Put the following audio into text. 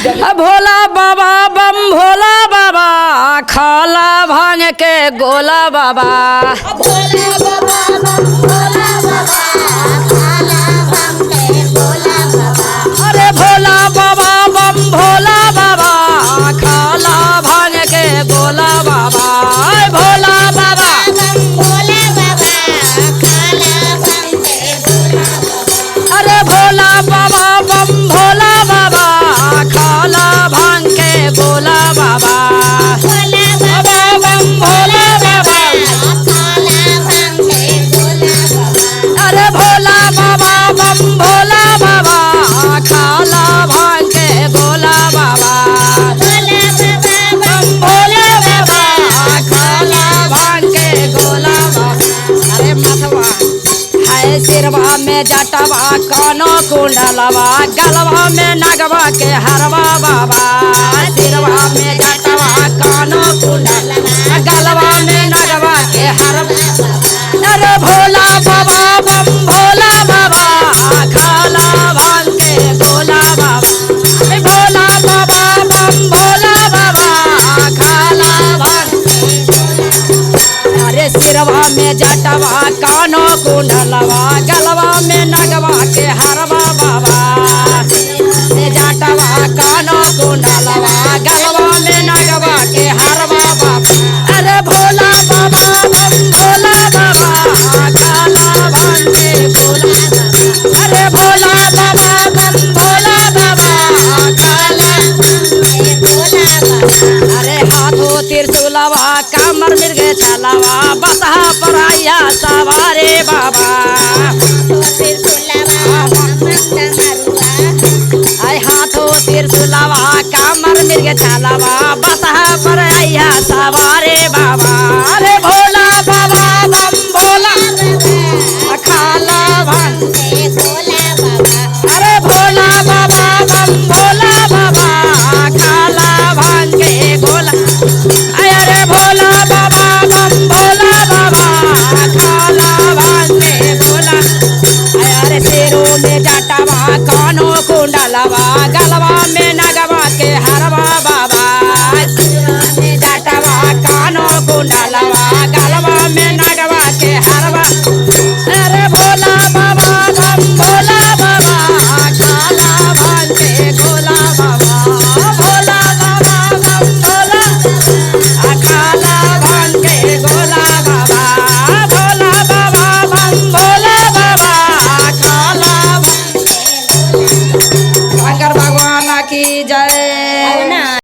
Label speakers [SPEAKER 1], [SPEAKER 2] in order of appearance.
[SPEAKER 1] भोला बाबा बम भोला बाबा खाला भांग के गोला बाबा।
[SPEAKER 2] भोला बाबा बम भोला बाबा खाला भांग के गोला बाबा।
[SPEAKER 1] अरे भोला बाबा बम भोला बाबा खाला भांग के गोला बाबा। भोला बाबा
[SPEAKER 2] बम भोला बाबा खाला भांग के गोला बाबा।
[SPEAKER 1] अरे भोला बाबा बम भोला बाबा खाला भांग के गोला बाबा।
[SPEAKER 2] भोला बाबा बम भोला बाबा खाला भांग के गोला बाबा।
[SPEAKER 1] अरे भोला बाबा बम भोला बाबा खाला भांग के गोला बाबा।
[SPEAKER 2] भोला बाबा बम
[SPEAKER 1] भोला बाबा खाला भांग के गोला बाबा। अरे मथवा है सिरवा में जटवा कानो कुंडलवा गलवा में नगवा के हरवा बाबा। सिरवा में जटवा कानो कुंडलवा गलवा में नगवा के हरवा। अरे भोला बाबा बम भोला बाबा खाला भांग के गोला बाबा। अरे भोला बाबा बम भोला बाबा खाला भांग। अरे सिरवा में जटवा कानो कुंडलवा गलवा में नगवा के हरवा बाबा। जटवा कानो कुंडलवा गलवा में नगवा के हरवा बाबा। अरे भोला बाबा बम भोला बाबा खाला भांग के गोला बाबा। अरे भोला बाबा बम भोला बाबा खाला।
[SPEAKER 2] के गोला बाबा।
[SPEAKER 1] अरे हाथों त्रिशूलवा कमर मृग छलवा बसहा पर आया सवारे बाबा। अरे हाथों त्रिशूलवा कमर मृग छलवा बसहा पर आया सवारे बाबा। अरे भोला बाबा बम भोला खाला भांग। अरे भोला बाबा बम भोला बाबा खाला भांग के गोला। अरे भोला बाबा बम भोला बाबा खाला भांग के गोला। अरे सिरों में जटवा कानो कुंडलवा गलवा में नगवा के हरवा बाबा। सिरों में जटवा कानो कुंडलवा गलवा में नगवा के हरवा। अरे भोला बाबा बम भोला बाबा खाला भांग के गोला बाबा। भोला बाबा बम भोला खाला भांग के गोला बाबा। भोला बाबा बम भोला बाबा खाला भांग। शंकर भगवान की जय।